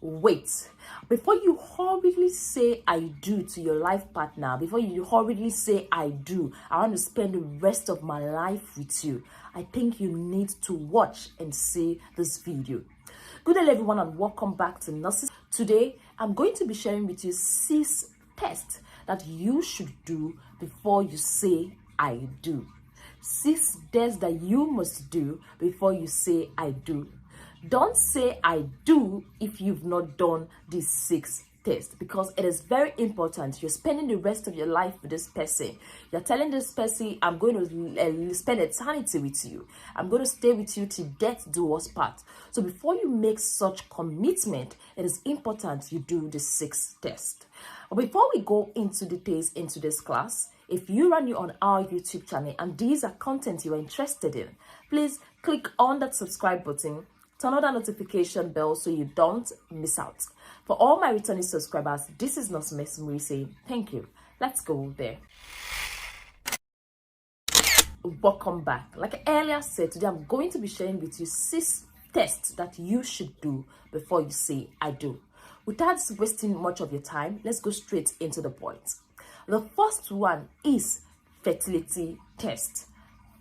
wait. Before you hurriedly say I do to your life partner, before you hurriedly say I do, I want to spend the rest of my life with you, I think you need to watch and see this video. Good day everyone, and welcome back to Nurses. Today I'm going to be sharing with you 6 tests that you should do before you say I do. 6 tests that you must do before you say I do. Don't say I do if you've not done these 6 tests, because it is very important. You're spending the rest of your life with this person. You're telling this person, I'm going to spend eternity with you. I'm going to stay with you till death do us part. So before you make such commitment, it is important you do the 6 tests. But before we go into details into this class, if you are new on our YouTube channel and these are content you are interested in, please click on that subscribe button. Turn on that notification bell so you don't miss out. For all my returning subscribers, this is Nurse Mesmuri saying thank you. Let's go there. Welcome back. Like I earlier said, today I'm going to be sharing with you 6 tests that you should do before you say I do. Without wasting much of your time, let's go straight into the point. The first one is fertility test.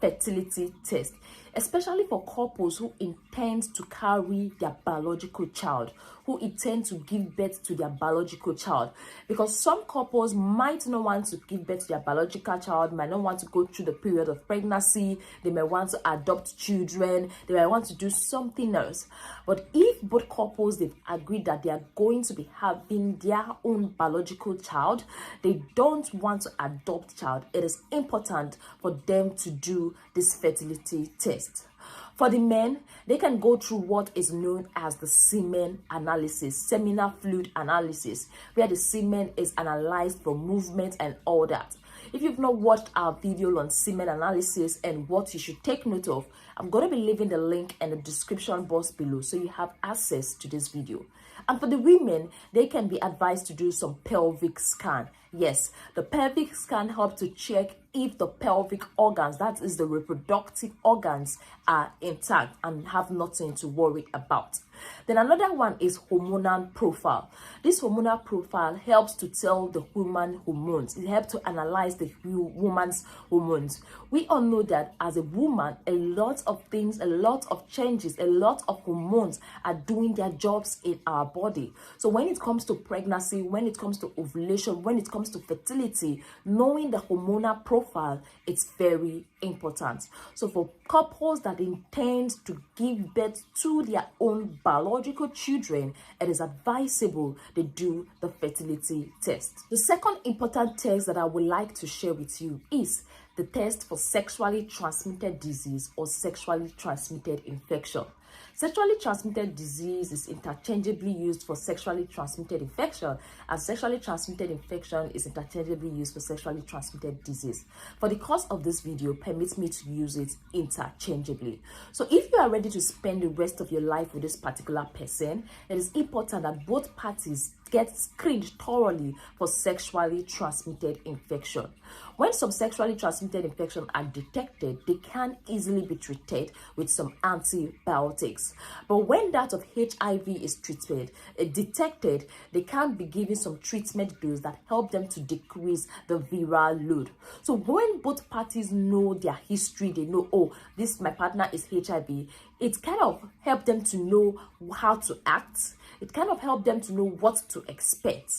Fertility test, especially for couples who intend to carry their biological child, who intend to give birth to their biological child, because some couples might not want to give birth to their biological child, might not want to go through the period of pregnancy, they may want to adopt children, they might want to do something else. But if both couples, they've agreed that they are going to be having their own biological child, they don't want to adopt child, it is important for them to do this fertility test. For the men, they can go through what is known as the semen analysis, seminal fluid analysis, where the semen is analyzed for movement and all that. If you've not watched our video on semen analysis and what you should take note of, I'm going to be leaving the link in the description box below so you have access to this video. And for the women, they can be advised to do some pelvic scan. Yes, the pelvic scan helps to check if the pelvic organs, that is the reproductive organs, are intact and have nothing to worry about. Then another one is hormonal profile. This hormonal profile helps to tell the woman hormones. It helps to analyze the woman's hormones. We all know that as a woman, a lot of things, a lot of changes, a lot of hormones are doing their jobs in our body. So when it comes to pregnancy, when it comes to ovulation, when it comes to fertility, knowing the hormonal profile, it's very important. So for couples that intend to give birth to their own biological children, it is advisable they do the fertility test. The second important test that I would like to share with you is the test for sexually transmitted disease or sexually transmitted infection. Sexually transmitted disease is interchangeably used for sexually transmitted infection, and sexually transmitted infection is interchangeably used for sexually transmitted disease. For the course of this video, permit me to use it interchangeably. So if you are ready to spend the rest of your life with this particular person, it is important that both parties get screened thoroughly for sexually transmitted infection. When some sexually transmitted infections are detected, they can easily be treated with some antibiotics. But when that of HIV is detected, they can be given some treatment dose that help them to decrease the viral load. So when both parties know their history, they know, oh, this my partner is HIV, it kind of help them to know how to act. It kind of help them to know what to expect.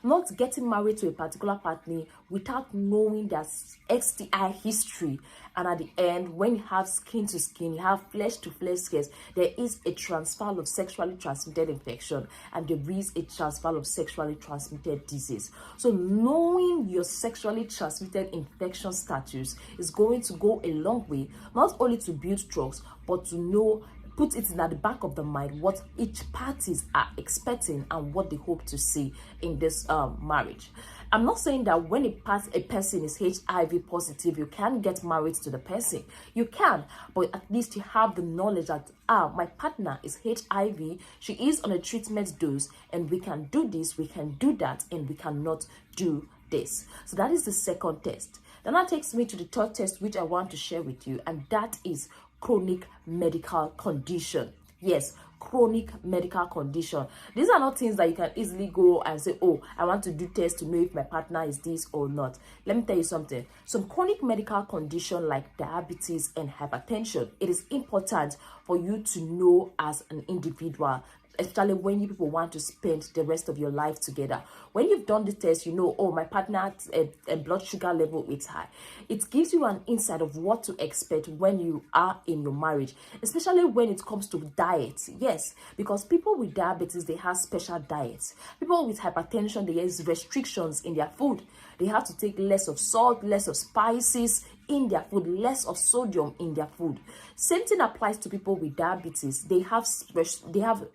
Not getting married to a particular partner without knowing their STI history, and at the end, when you have skin to skin, you have flesh to flesh case, there is a transfer of sexually transmitted infection and there is a transfer of sexually transmitted disease. So knowing your sexually transmitted infection status is going to go a long way, not only to build trust, but to know, put it in the back of the mind what each parties are expecting and what they hope to see in this marriage. I'm not saying that when a person is HIV positive, you can't get married to the person. You can, but at least you have the knowledge that, my partner is HIV, she is on a treatment dose, and we can do this, we can do that, and we cannot do this. So that is the second test. Then that takes me to the third test, which I want to share with you, and that is chronic medical condition. Yes, chronic medical condition. These are not things that you can easily go and say, oh, I want to do tests to know if my partner is this or not. Let me tell you something. Some chronic medical condition like diabetes and hypertension, it is important for you to know as an individual, especially when you people want to spend the rest of your life together. When you've done the test, you know, oh, my partner's blood sugar level is high. It gives you an insight of what to expect when you are in your marriage, especially when it comes to diet. Yes, because people with diabetes, they have special diets. People with hypertension, they have restrictions in their food. They have to take less of salt, less of spices in their food, less of sodium in their food. Same thing applies to people with diabetes. They have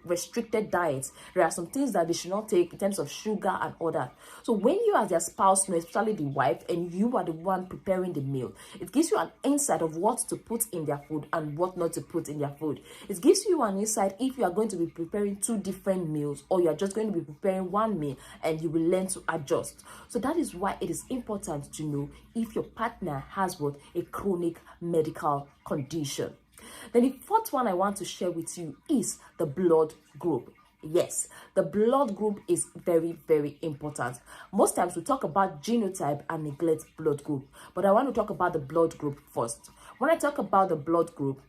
restricted diets. There are some things that they should not take in terms of sugar and all that. So when you as their spouse know, especially the wife, and you are the one preparing the meal, it gives you an insight of what to put in their food and what not to put in their food. It gives you an insight if you are going to be preparing 2 different meals, or you are just going to be preparing 1 meal, and you will learn to adjust. So that is why it is important to know if your partner has what? A chronic medical condition. Then the 4th one I want to share with you is the blood group. Yes, the blood group is very, very important. Most times we talk about genotype and neglect blood group, but I want to talk about the blood group first. When I talk about the blood group,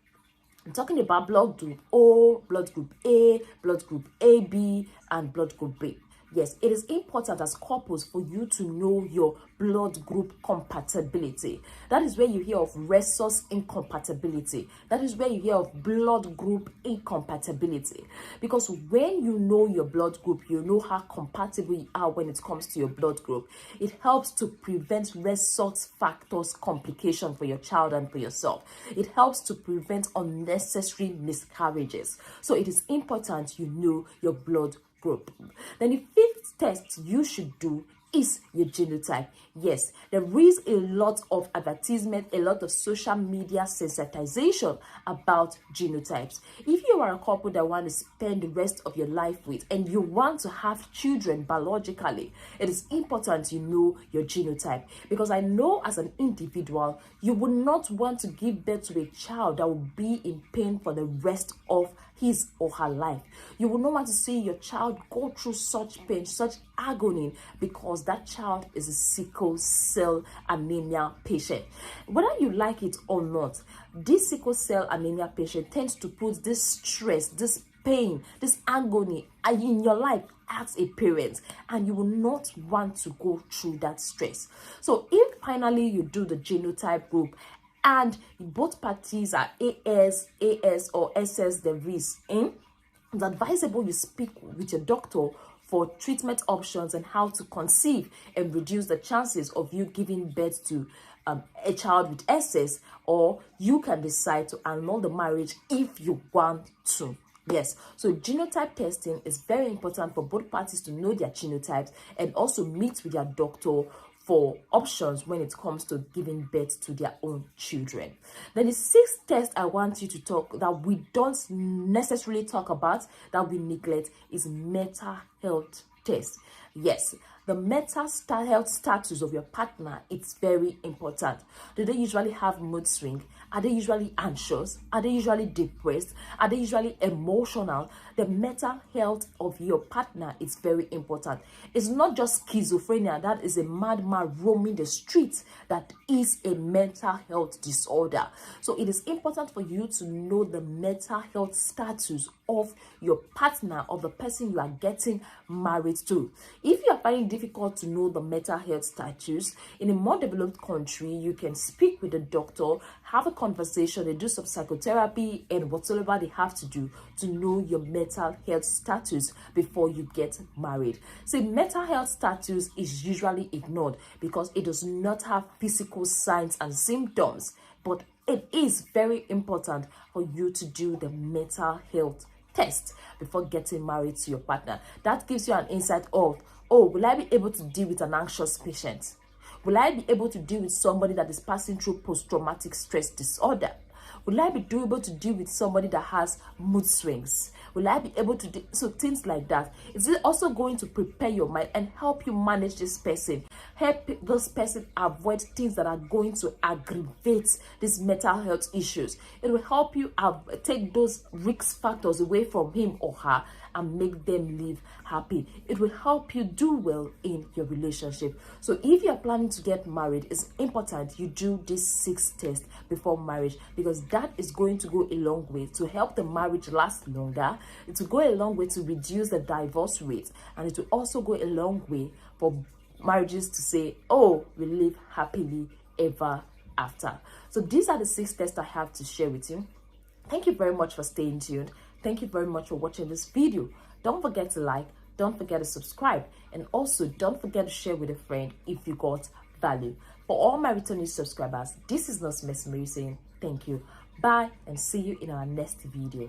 I'm talking about blood group O, blood group A, blood group AB, and blood group B. Yes, it is important as couples for you to know your blood group compatibility. That is where you hear of resource incompatibility. That is where you hear of blood group incompatibility. Because when you know your blood group, you know how compatible you are when it comes to your blood group. It helps to prevent resource factors complication for your child and for yourself. It helps to prevent unnecessary miscarriages. So it is important you know your blood group. Then the 5th test you should do is your genotype. Yes, there is a lot of advertisement, a lot of social media sensitization about genotypes. If you are a couple that want to spend the rest of your life with and you want to have children biologically, it is important you know your genotype, because I know as an individual, you would not want to give birth to a child that will be in pain for the rest of his or her life. You will not want to see your child go through such pain, such agony, because that child is a sickle cell anemia patient. Whether you like it or not, this sickle cell anemia patient tends to put this stress, this pain, this agony in your life as a parent, and you will not want to go through that stress. So if finally you do the genotype group and both parties are AS or SS there is in, it's advisable you speak with your doctor for treatment options and how to conceive and reduce the chances of you giving birth to a child with SS, or you can decide to annul the marriage if you want to. Yes, so genotype testing is very important for both parties to know their genotypes and also meet with their doctor for options when it comes to giving birth to their own children. Then the 6th test I want you to talk that we don't necessarily talk about, that we neglect, is mental health test. Yes, the mental health status of your partner, it's very important. Do they usually have mood swing? Are they usually anxious? Are they usually depressed? Are they usually emotional? The mental health of your partner is very important. It's not just schizophrenia, that is a madman roaming the streets, that is a mental health disorder. So it is important for you to know the mental health status of your partner, of the person you are getting married to. If you are finding it difficult to know the mental health status, in a more developed country, you can speak with a doctor, have a conversation, they do some psychotherapy and whatsoever they have to do to know your mental health status before you get married. See, mental health status is usually ignored because it does not have physical signs and symptoms, but it is very important for you to do the mental health test before getting married to your partner. That gives you an insight of, oh, will I be able to deal with an anxious patient? Will I be able to deal with somebody that is passing through post-traumatic stress disorder? Will I be able to deal with somebody that has mood swings? Will I be able to do so? Things like that. Is it also going to prepare your mind and help you manage this person? Help this person avoid things that are going to aggravate these mental health issues. It will help you take those risk factors away from him or her and make them live happy. It will help you do well in your relationship. So if you're planning to get married, it's important you do this 6 tests before marriage, because that is going to go a long way to help the marriage last longer. It will go a long way to reduce the divorce rate, and it will also go a long way for marriages to say, oh, we live happily ever after. So these are the 6 tests I have to share with you. Thank you very much for staying tuned. Thank you very much for watching this video. Don't forget to like, don't forget to subscribe, and also don't forget to share with a friend if you got value. For all my returning subscribers, this is Nurse Mercy saying thank you. Bye, and see you in our next video.